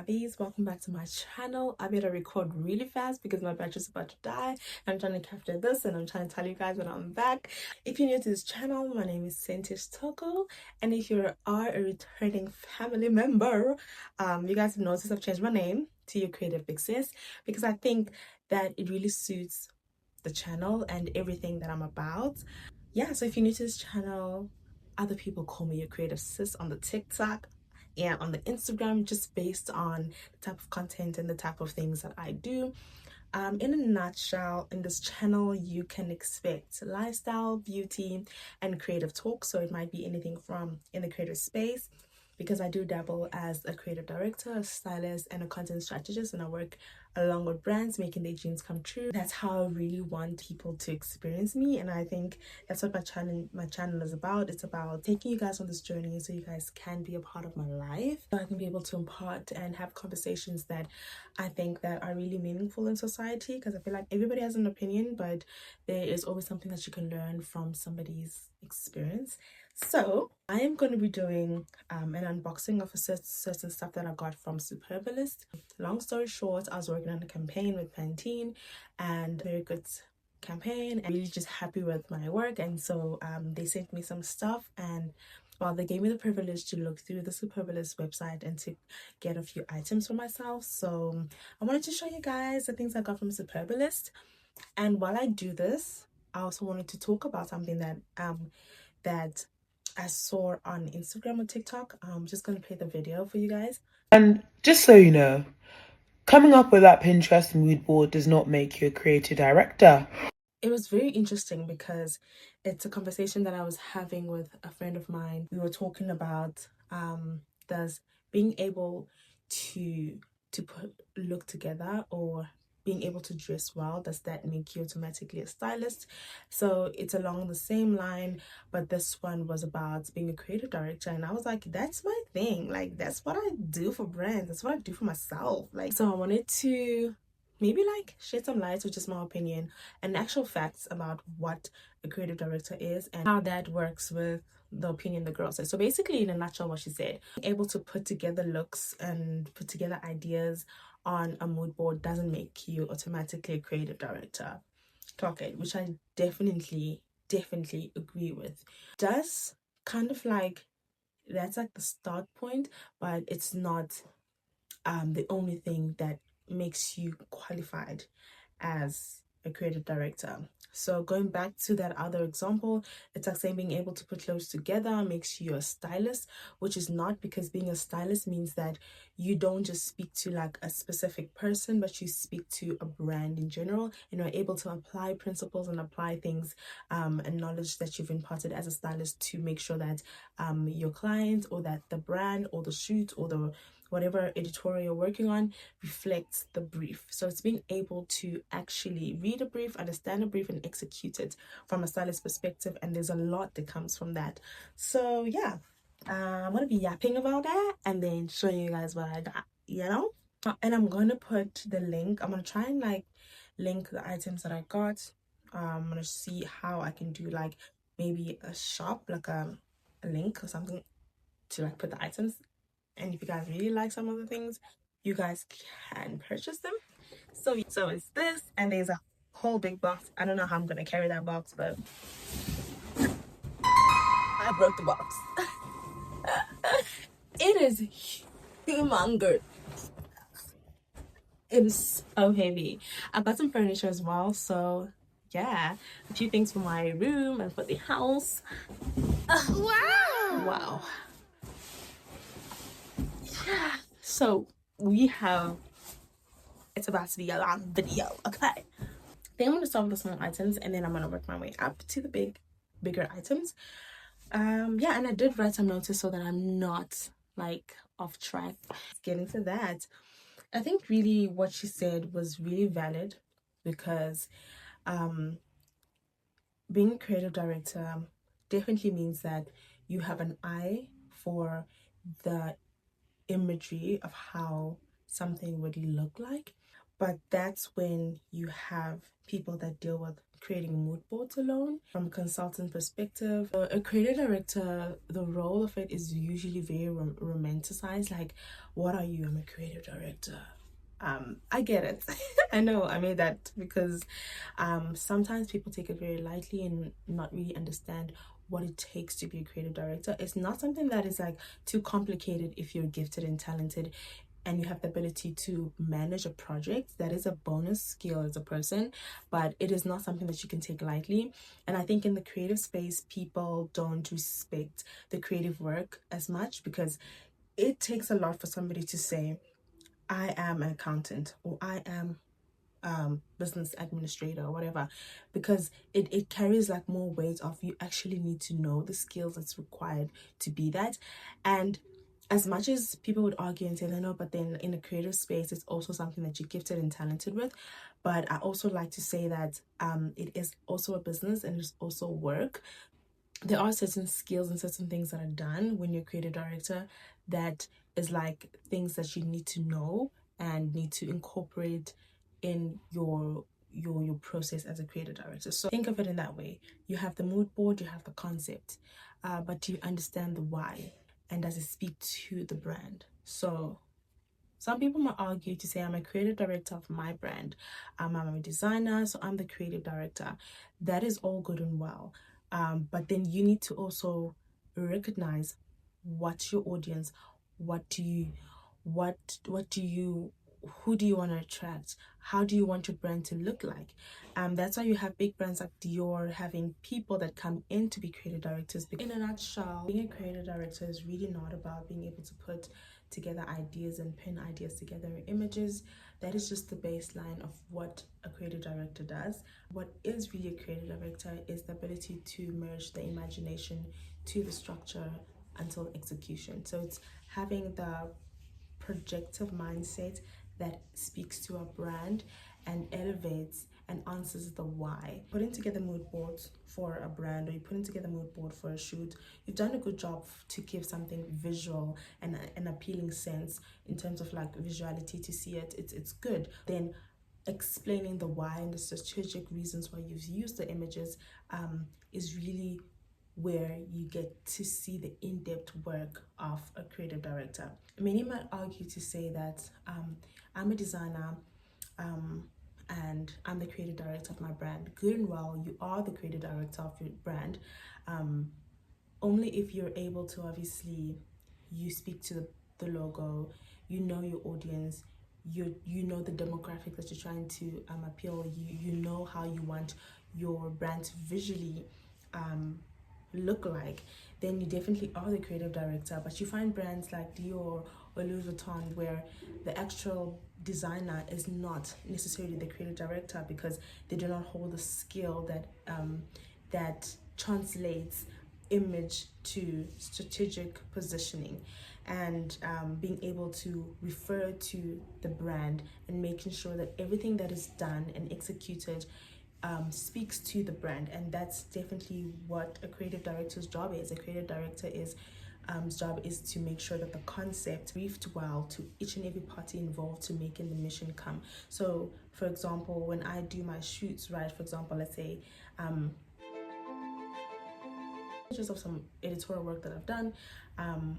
babbies, welcome back to my channel. I better record really fast because my battery's about to die. I'm trying to capture this and I'm trying to tell you guys that I'm back. If you're new to this channel, my name is Sentish Toko, and if you are a returning family member, you guys have noticed I've changed my name to Your Creative Big Sis because I think that it really suits the channel and everything that I'm about. Yeah, so if you're new to this channel, other people call me Your Creative Sis on the TikTok and on the Instagram, just based on the type of content and the type of things that I do. In a nutshell, in this channel you can expect lifestyle, beauty, and creative talk. So it might be anything from in the creative space, because I do dabble as a creative director, a stylist, and a content strategist, and I work along with brands making their dreams come true. That's how I really want people to experience me, and I think that's what my channel is about. It's about taking you guys on this journey so you guys can be a part of my life, so I can be able to impart and have conversations that I think that are really meaningful in society, because I feel like everybody has an opinion, but there is always something that you can learn from somebody's experience. So I am going to be doing an unboxing of certain stuff that I got from Superbalist. Long story short, I was working on a campaign with Pantene, and very good campaign, and really just happy with my work. And so they sent me some stuff, and well, they gave me the privilege to look through the Superbalist website and to get a few items for myself. So I wanted to show you guys the things I got from Superbalist. And while I do this, I also wanted to talk about something that that I saw on Instagram or TikTok. I'm just gonna play the video for you guys. And just so you know, coming up with that Pinterest mood board does not make you a creative director. It was very interesting because it's a conversation that I was having with a friend of mine. We were talking about does being able to look together, or being able to dress well, does that make you automatically a stylist? So it's along the same line, but this one was about being a creative director, and I was like, that's my thing. Like, that's what I do for brands, that's what I do for myself. Like, so I wanted to maybe like shed some light, or just my opinion and actual facts about what a creative director is and how that works with the opinion the girl said. So basically, in a nutshell, what she said, able to put together looks and put together ideas on a mood board doesn't make you automatically a creative director. Clock it, which I definitely agree with. Does kind of like, that's like the start point, but it's not the only thing that makes you qualified as a creative director. So going back to that other example, it's like saying being able to put clothes together makes you a stylist, which is not, because being a stylist means that you don't just speak to like a specific person, but you speak to a brand in general, and you're able to apply principles and apply things and knowledge that you've imparted as a stylist to make sure that your client, or that the brand, or the shoot, or the whatever editorial you're working on reflects the brief. So it's being able to actually read a brief, understand a brief, and execute it from a stylist perspective, and there's a lot that comes from that. So yeah, I'm gonna be yapping about that and then showing you guys what I got, you know. And I'm gonna put the link, I'm gonna try and like link the items that I got. I'm gonna see how I can do like maybe a shop, like a link or something to like put the items. And if you guys really like some of the things, you guys can purchase them. So it's this, and there's a whole big box. I don't know how I'm gonna carry that box, but I broke the box. It is humongous. It is so heavy. I got some furniture as well, so yeah, a few things for my room and for the house. Wow. Yeah. So we have, it's about to be a long video, okay? Then I'm gonna start with the small items, and then I'm gonna work my way up to the bigger items. Yeah, and I did write some notice so that I'm not like off track. Getting to that, I think really what she said was really valid, because being a creative director definitely means that you have an eye for the imagery of how something would look like, But that's when you have people that deal with creating mood boards alone. From a consultant perspective, a creative director, the role of it is usually very romanticized. Like, what are you? I'm a creative director. I get it. I know I made that because sometimes people take it very lightly and not really understand what it takes to be a creative director. It's not something that is like too complicated if you're gifted and talented and you have the ability to manage a project. That is a bonus skill as a person, but it is not something that you can take lightly. And I think in the creative space, people don't respect the creative work as much because it takes a lot for somebody to say, I am an accountant, or I am business administrator, or whatever, because it carries like more weight of you actually need to know the skills that's required to be that. And as much as people would argue and say, no, but then in a creative space, it's also something that you're gifted and talented with. But I also like to say that it is also a business and it's also work. There are certain skills and certain things that are done when you're a creative director that is like things that you need to know and need to incorporate in your process as a creative director. So think of it in that way. You have the mood board, you have the concept, but do you understand the why, and does it speak to the brand? So some people might argue to say, I'm a creative director of my brand. I'm a designer, so I'm the creative director. That is all good and well. But then you need to also recognize what's your audience, what do you, what do you, who do you want to attract? How do you want your brand to look like? That's why you have big brands like Dior having people that come in to be creative directors. In a nutshell, being a creative director is really not about being able to put together ideas and pin ideas together in images. That is just the baseline of what a creative director does. What is really a creative director is the ability to merge the imagination to the structure until execution. So it's having the projective mindset that speaks to a brand and elevates and answers the why. Putting together mood boards for a brand, or you're putting together a mood board for a shoot, you've done a good job to give something visual and an appealing sense in terms of like visuality to see it. It's good. Then explaining the why and the strategic reasons why you've used the images is really where you get to see the in-depth work of a creative director. Many might argue to say that I'm a designer and I'm the creative director of my brand. Good and well, you are the creative director of your brand. Only if you're able to, obviously, you speak to the logo, you know your audience, you know the demographic that you're trying to appeal, you know how you want your brand to visually look like, then you definitely are the creative director. But you find brands like Dior or Louis Vuitton where the actual designer is not necessarily the creative director because they do not hold the skill that translates image to strategic positioning and being able to refer to the brand and making sure that everything that is done and executed speaks to the brand. And that's definitely what a creative director's job is. A creative director is job is to make sure that the concept briefed well to each and every party involved to making the mission come. So for example, when I do my shoots, right, for example, let's say just of some editorial work that I've done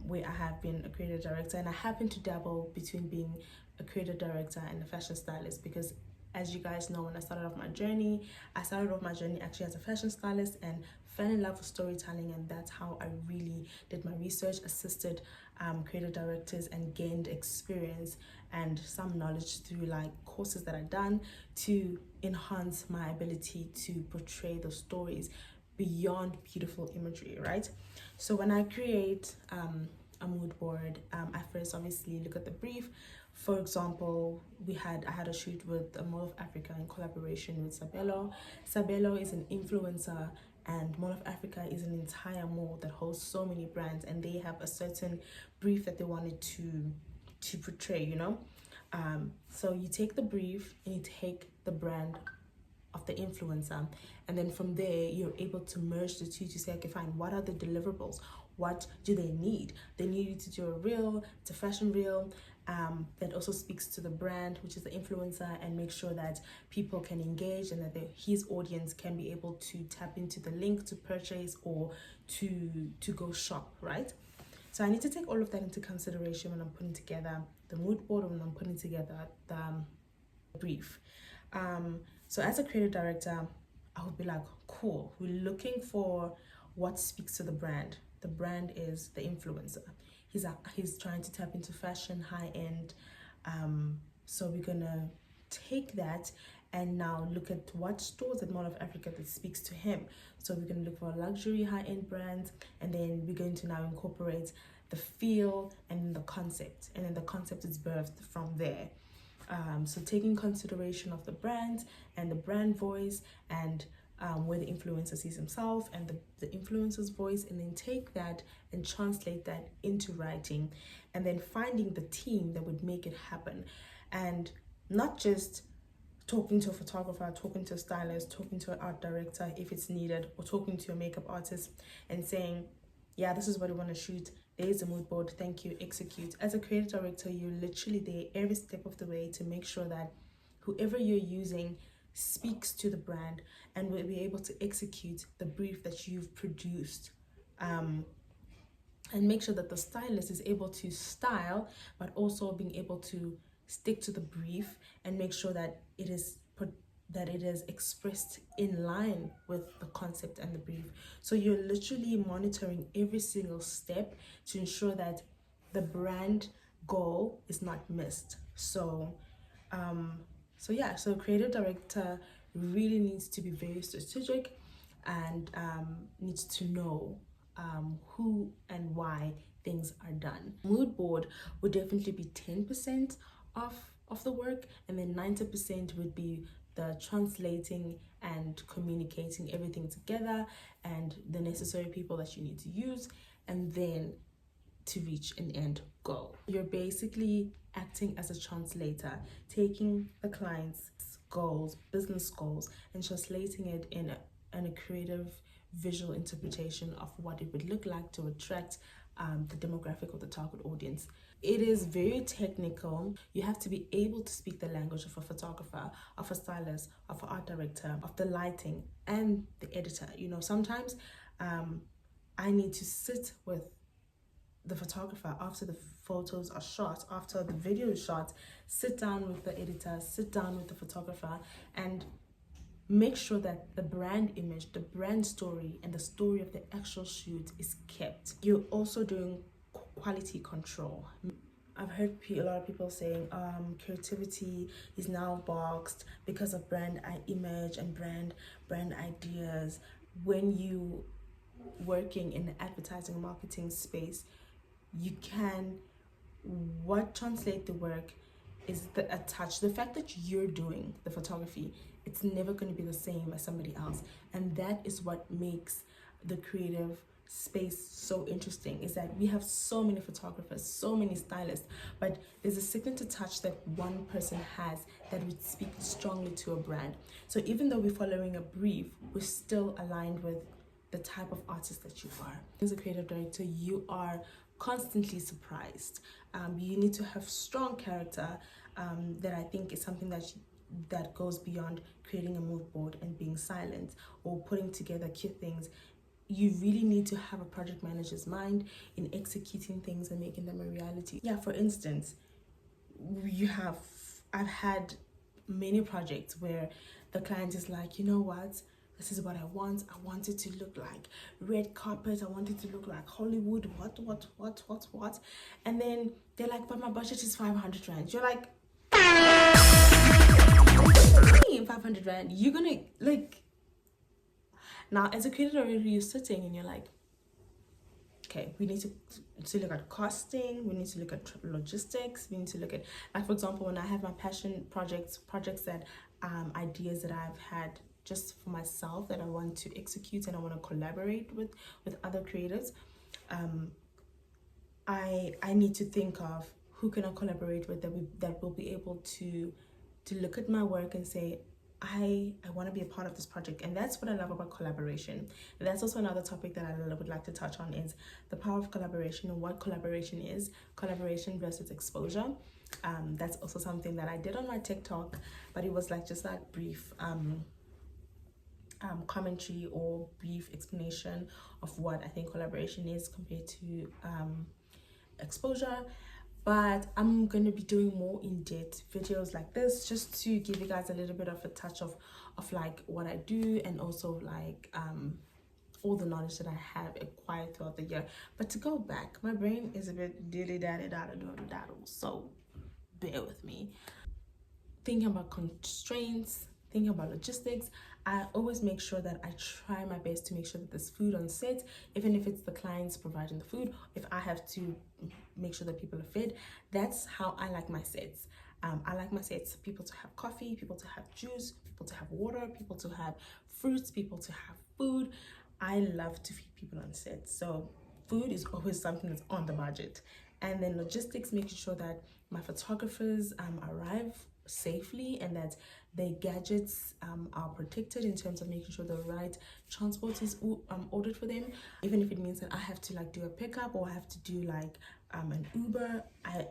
where I have been a creative director, and I happen to dabble between being a creative director and a fashion stylist because, as you guys know, when I started off my journey actually as a fashion stylist and fell in love with storytelling, and that's how I really did my research, assisted creative directors and gained experience and some knowledge through like courses that I've done to enhance my ability to portray the stories beyond beautiful imagery, right? So when I create a mood board, I first obviously look at the brief. For example, I had a shoot with Mall of Africa in collaboration with Sabelo. Sabelo is an influencer, and Mall of Africa is an entire mall that hosts so many brands, and they have a certain brief that they wanted to portray, you know. So you take the brief and you take the brand of the influencer, and then from there you're able to merge the two to say, okay, fine, what are the deliverables, what do they need? They need you to do a reel, it's a fashion reel, that also speaks to the brand, which is the influencer, and make sure that people can engage and that his audience can be able to tap into the link to purchase or to go shop, right? So I need to take all of that into consideration when I'm putting together the mood board or when I'm putting together the brief. So as a creative director, I would be like, cool, we're looking for what speaks to the brand. The brand is the influencer. He's trying to tap into fashion, high end. So we're gonna take that and now look at what stores at Mall of Africa that speaks to him. So we're going to look for luxury high-end brands, and then we're going to now incorporate the feel and the concept, and then the concept is birthed from there. So taking consideration of the brand and the brand voice and where the influencer sees himself and the influencer's voice, and then take that and translate that into writing, and then finding the team that would make it happen. And not just talking to a photographer, talking to a stylist, talking to an art director if it's needed, or talking to a makeup artist and saying, yeah, this is what we want to shoot. There's a mood board. Thank you. Execute. As a creative director, you're literally there every step of the way to make sure that whoever you're using speaks to the brand and will be able to execute the brief that you've produced. And make sure that the stylist is able to style, but also being able to stick to the brief and make sure that it is expressed in line with the concept and the brief. So you're literally monitoring every single step to ensure that the brand goal is not missed. So creative director really needs to be very strategic and needs to know who and why things are done. Mood board would definitely be 10% of the work, and then 90% would be the translating and communicating everything together and the necessary people that you need to use, and then to reach an end goal. You're basically acting as a translator, taking the client's goals, business goals, and translating it in a creative visual interpretation of what it would look like to attract the demographic of the target audience. It is very technical. You have to be able to speak the language of a photographer, of a stylist, of an art director, of the lighting, and the editor. You know, sometimes I need to sit with the photographer after the photos are shot, after the video is shot, sit down with the editor, sit down with the photographer, and make sure that the brand image, the brand story, and the story of the actual shoot is kept. You're also doing quality control. I've heard a lot of people saying creativity is now boxed because of brand image and brand ideas. When you working in the advertising marketing space, what translate the work is a touch. The fact that you're doing the photography, it's never going to be the same as somebody else, and that is what makes the creative space so interesting, is that we have so many photographers, so many stylists, but there's a signature touch that one person has that would speak strongly to a brand. So even though we're following a brief, we're still aligned with the type of artist that you are. As a creative director, you are constantly surprised. You need to have strong character. That I think is something that goes beyond creating a mood board and being silent or putting together cute things. You really need to have a project manager's mind in executing things and making them a reality. Yeah, for instance, I've had many projects where the client is like, you know what, this is what I want it to look like red carpet, I want it to look like Hollywood, what, and then they're like, but my budget is 500 rand. You're like, 500 rand, you're gonna like. Now as a creator, you're sitting and you're like, okay, we need to look at costing, we need to look at logistics, we need to look at, like, for example, when I have my passion projects that ideas that I've had just for myself that I want to execute and I want to collaborate with other creators, I need to think of who can I collaborate with that will be able to look at my work and say, I want to be a part of this project. And that's what I love about collaboration. And that's also another topic that I would like to touch on, is the power of collaboration and what collaboration is, collaboration versus exposure. That's also something that I did on my TikTok, but it was like just like brief commentary or brief explanation of what I think collaboration is compared to exposure. But I'm going to be doing more in-depth videos like this, just to give you guys a little bit of a touch of like what I do, and also like all the knowledge that I have acquired throughout the year. But to go back, my brain is a bit dilly-dally-dally-dally, so bear with me. Thinking about constraints, thinking about logistics, I always make sure that I try my best to make sure that there's food on set, even if it's the clients providing the food. If I have to make sure that people are fed, that's how I like my sets. I like my sets, people to have coffee, people to have juice, people to have water, people to have fruits, people to have food. I love to feed people on set, so food is always something that's on the budget. And then logistics, making sure that my photographers arrive safely, and that their gadgets are protected, in terms of making sure the right transport is ordered for them, even if it means that I have to like do a pickup, or I have to do like an Uber.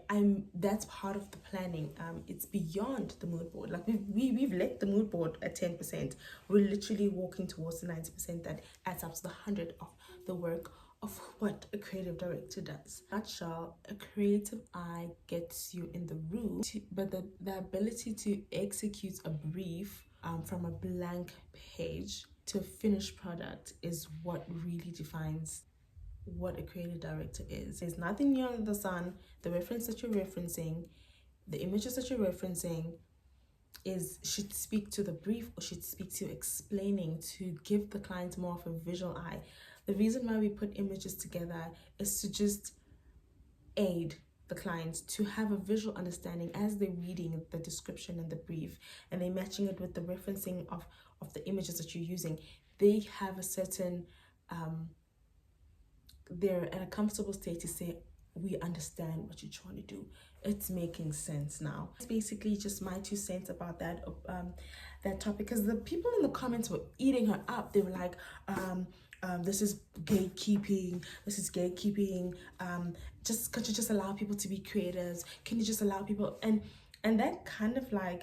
I'm that's part of the planning. It's beyond the mood board. Like we've left the mood board at 10%. We're literally walking towards the 90% that adds up to the 100 of the work of what a creative director does. In a nutshell, a creative eye gets you in the room, but the ability to execute a brief from a blank page to a finished product is what really defines what a creative director is. There's nothing new under the sun. The reference that you're referencing, the images that you're referencing, should speak to the brief, or should speak to explaining, to give the client more of a visual eye. The reason why we put images together is to just aid the client to have a visual understanding as they're reading the description and the brief, and they're matching it with the referencing of the images that you're using. They have a certain they're at a comfortable state to say, we understand what you're trying to do, it's making sense now. It's basically just my 2 cents about that topic, because the people in the comments were eating her up. They were like, this is gatekeeping, just could you just allow people to be creators, can you just allow people, and that kind of like,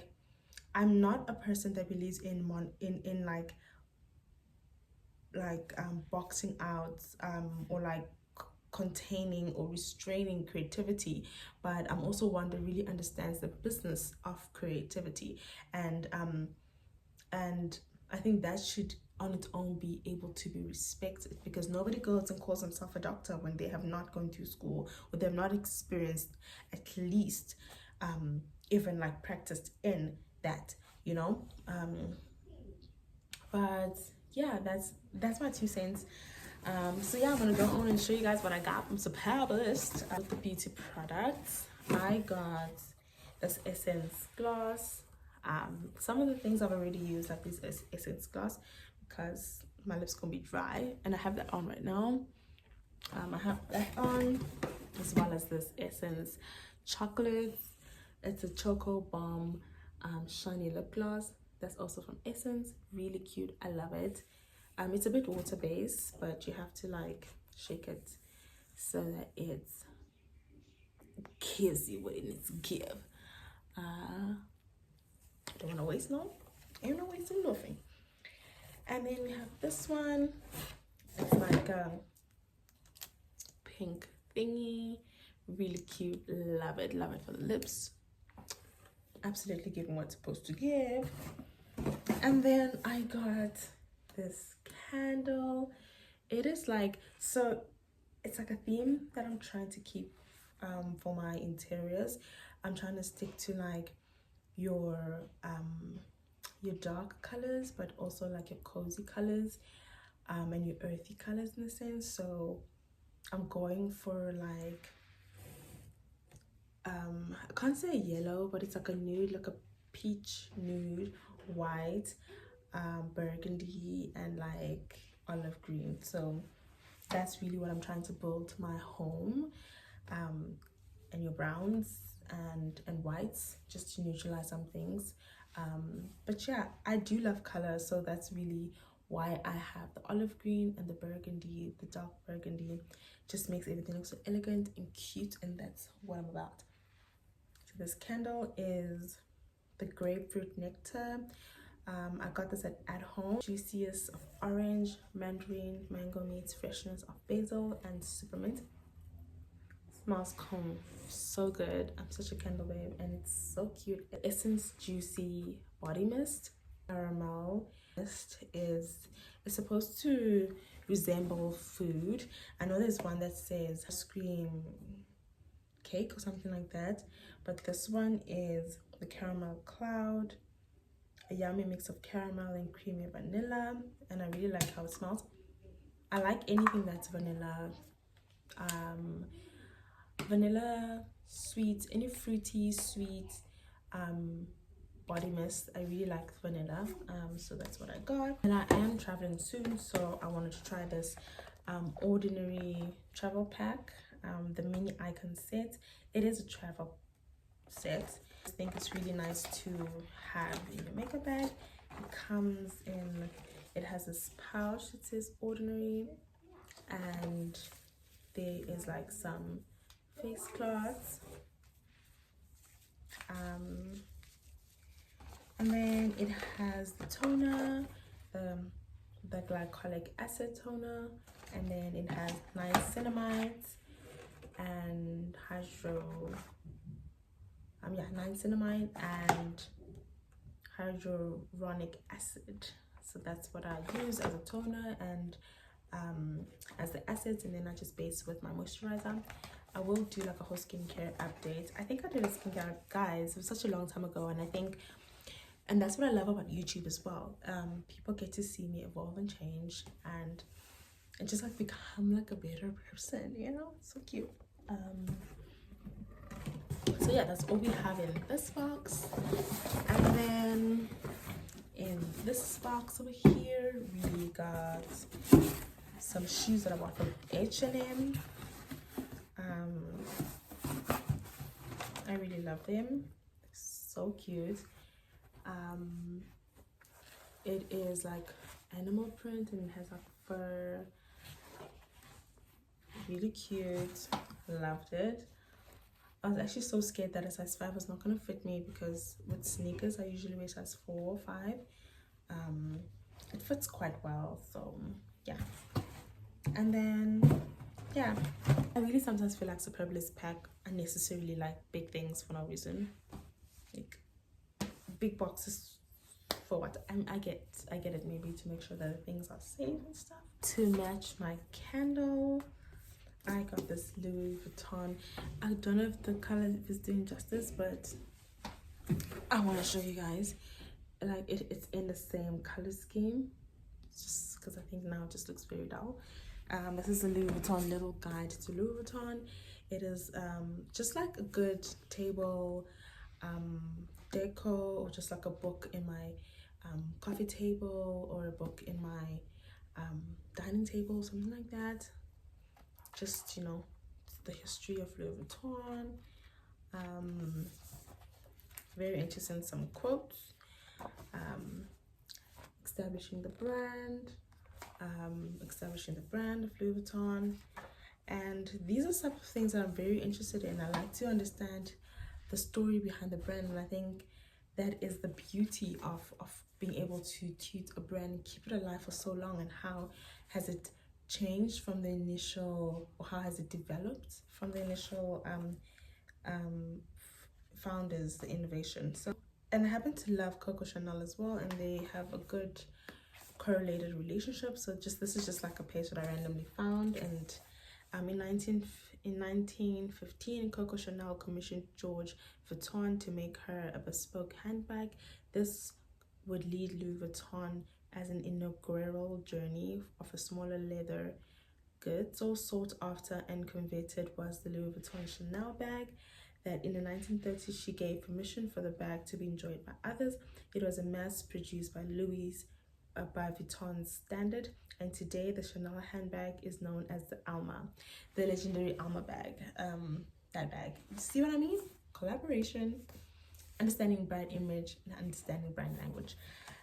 I'm not a person that believes in boxing out or like containing or restraining creativity, but I'm also one that really understands the business of creativity, and I think that should on its own be able to be respected, because nobody goes and calls themselves a doctor when they have not gone to school, or they've not experienced at least even like practiced in that, you know. But yeah, that's my 2 cents. So yeah, I'm gonna go on and show you guys what I got from Superbalist. With the beauty products, I got this essence gloss. Some of the things I've already used, like this essence gloss, because my lips gonna be dry, and I have that on right now. I have that on, as well as this essence chocolate. It's a choco bomb shiny lip gloss. That's also from Essence. Really cute. I love it. It's a bit water based, but you have to like shake it so that it gives you what it needs to give. Don't want to waste no. Ain't no wasting nothing. And then we have this one. It's like a pink thingy. Really cute. Love it. Love it for the lips. Absolutely giving what it's supposed to give. And then I got this candle. It is like, so it's like a theme that I'm trying to keep for my interiors. I'm trying to stick to like your dark colors, but also like your cozy colors and your earthy colors in a sense. So I'm going for like I can't say yellow, but it's like a nude, like a peach nude, white, burgundy, and like olive green. So that's really what I'm trying to build my home. And your browns and whites, just to neutralize some things. But yeah, I do love color, so that's really why I have the olive green and the burgundy, the dark burgundy. Just makes everything look so elegant and cute, and that's what I'm about. So this candle is the grapefruit nectar. I got this at home. Juiciest of orange, mandarin, mango meets freshness of basil and supermint. Smells so good. I'm such a candle babe, and it's so cute. Essence Juicy Body Mist. Caramel mist is it's supposed to resemble food. I know there's one that says ice cream cake or something like that, but this one is the caramel cloud, a yummy mix of caramel and creamy vanilla, and I really like how it smells. I like anything that's vanilla sweet, any fruity sweet body mist. I really like vanilla, so that's what I got. And I am traveling soon, so I wanted to try this ordinary travel pack, the mini icon set. It is a travel set. I think it's really nice to have in your makeup bag. It comes in, it has this pouch that says ordinary, and there is like some face cloths, and then it has the toner, the glycolic acid toner, and then it has niacinamide and niacinamide and hyaluronic acid. So that's what I use as a toner and as the acids, and then I just base with my moisturizer. I will do like a whole skincare update. I think I did a skincare, guys. It was such a long time ago, and that's what I love about YouTube as well. People get to see me evolve and change, and just like become like a better person, you know. So cute. So yeah, that's all we have in this box, and then in this box over here we got some shoes that I bought from H&M. I really love them. So cute. It is like animal print and it has like fur. Really cute. Loved it. I was actually so scared that a size 5 was not gonna fit me, because with sneakers I usually wear size 4 or 5. It fits quite well, so yeah. And then yeah, I really sometimes feel like Superbalist pack unnecessarily like big things for no reason, like big boxes for what. I get it, maybe to make sure that the things are safe and stuff. To match my candle, I got this Louis Vuitton. I don't know if the color is doing justice, but I want to show you guys. Like it's in the same color scheme, just because I think now it just looks very dull. This is a Louis Vuitton little guide to Louis Vuitton. It is just like a good table deco, or just like a book in my coffee table, or a book in my dining table, something like that. Just, you know, the history of Louis Vuitton. Very interesting, some quotes. Establishing the brand of Louis Vuitton. And these are some of things that I'm very interested in. I like to understand the story behind the brand, and I think that is the beauty of being able to keep a brand and keep it alive for so long. And how has it changed from the initial, or how has it developed from the initial founders, the innovation. So, and I happen to love Coco Chanel as well, and they have a good correlated relationship. So this is just like a page that I randomly found. And in 1915, Coco Chanel commissioned George Vuitton to make her a bespoke handbag. This would lead Louis Vuitton as an inaugural journey of a smaller leather good. So sought after and coveted was the Louis Vuitton Chanel bag that in the 1930s she gave permission for the bag to be enjoyed by others. It was a mass produced by Vuitton's standard, and today the Chanel handbag is known as the Alma, the legendary Alma bag. That bag. See what I mean? Collaboration. understanding brand image and understanding brand language.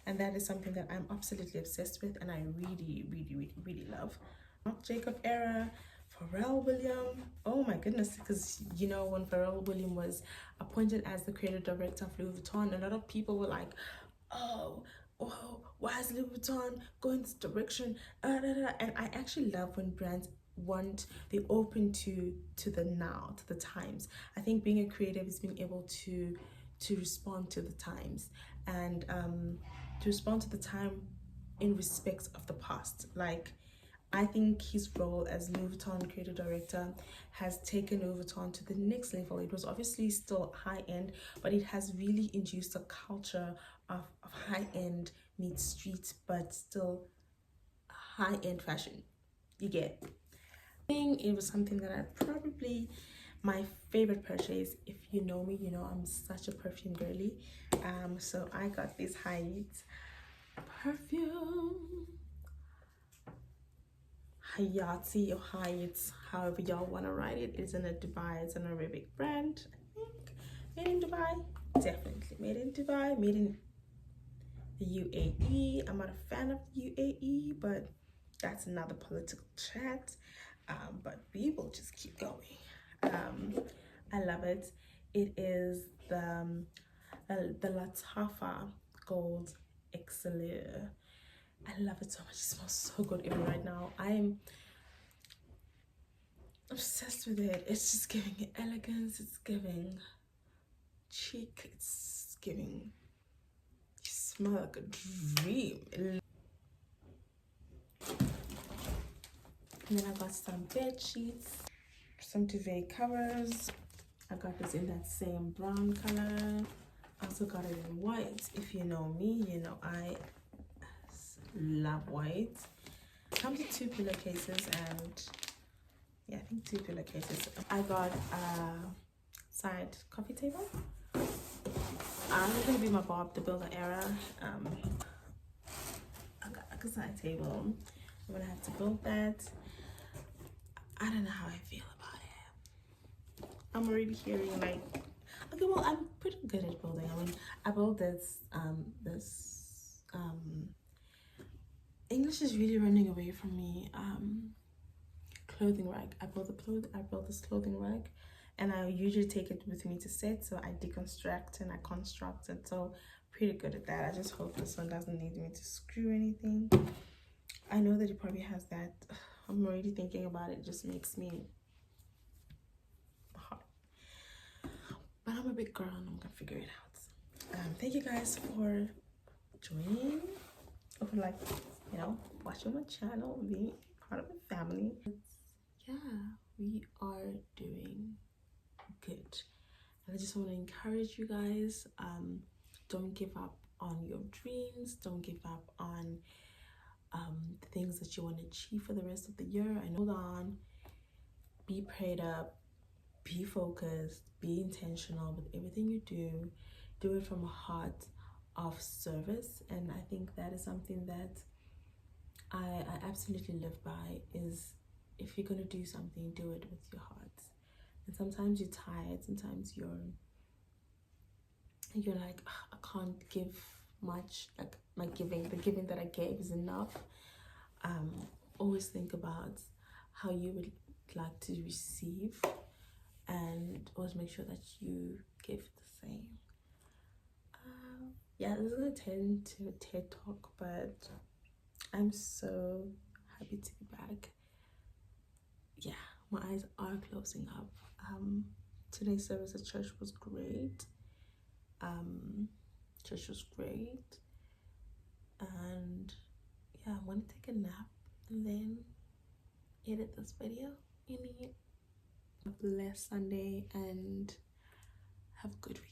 And that is something that I'm absolutely obsessed with, and I really love. Marc Jacob era, Pharrell Williams. Oh my goodness, because you know, when Pharrell Williams was appointed as the creative director of Louis Vuitton, a lot of people were like, oh, why is Louis Vuitton going this direction? And I actually love when brands they're open to the now, to the times. I think being a creative is being able to respond to the times, and to respond to the time in respect of the past. Like, I think his role as Louis Vuitton creative director has taken Louis Vuitton to the next level. It was obviously still high end, but it has really induced a culture of high end meets street, but still high end fashion. You get. It was something that I probably, my favorite purchase. If you know me, you know I'm such a perfume girly. So I got this Hayat perfume. Hayati or Hayat, however y'all want to write it. It's in Dubai. It's an Arabic brand. I think made in Dubai. Definitely made in Dubai. Made in the UAE. I'm not a fan of the UAE, but that's another political chat. But we will just keep going. I love it. It is the Latafa Gold Excellier. I love it so much. It smells so good even right now. I'm obsessed with it. It's just giving elegance. It's giving chic. It's giving, you smell like a dream. And then I got some bed sheets, some duvet covers. I got this in that same brown color. I also got it in white. If you know me, you know I love white. Comes with 2 pillowcases, and yeah, I think 2 pillowcases. I got a side coffee table. I'm gonna be my Bob the Builder era. I got like a side table. I'm gonna have to build that. I don't know how I feel about it. I'm already hearing like, okay, well, I'm pretty good at building. I mean, I built this English is really running away from me. Clothing rack. I built this clothing rack, and I usually take it with me to set, so I deconstruct and I construct it. So pretty good at that. I just hope this one doesn't need me to screw anything. I know that it probably has that. I'm already thinking about it. It just makes me hot. But I'm a big girl and I'm gonna figure it out. Thank you guys for joining, or for, like, you know, watching my channel, being part of the family. Yeah, we are doing good, and I just want to encourage you guys, don't give up on your dreams, don't give up on the things that you want to achieve for the rest of the year. And hold on, be prayed up, be focused, be intentional with everything you do it from a heart of service. And I think that is something that I absolutely live by, is if you're gonna do something, do it with your heart. And sometimes you're tired, sometimes you're like, I can't give much, like the giving that I gave is enough. Always think about how you would like to receive, and always make sure that you give the same. Yeah, this is gonna turn to a TED talk, but I'm so happy to be back. Yeah, my eyes are closing up. Today's service at church was great. Church was great, and yeah, I'm gonna take a nap and then edit this video. Have a blessed Sunday and have a good week.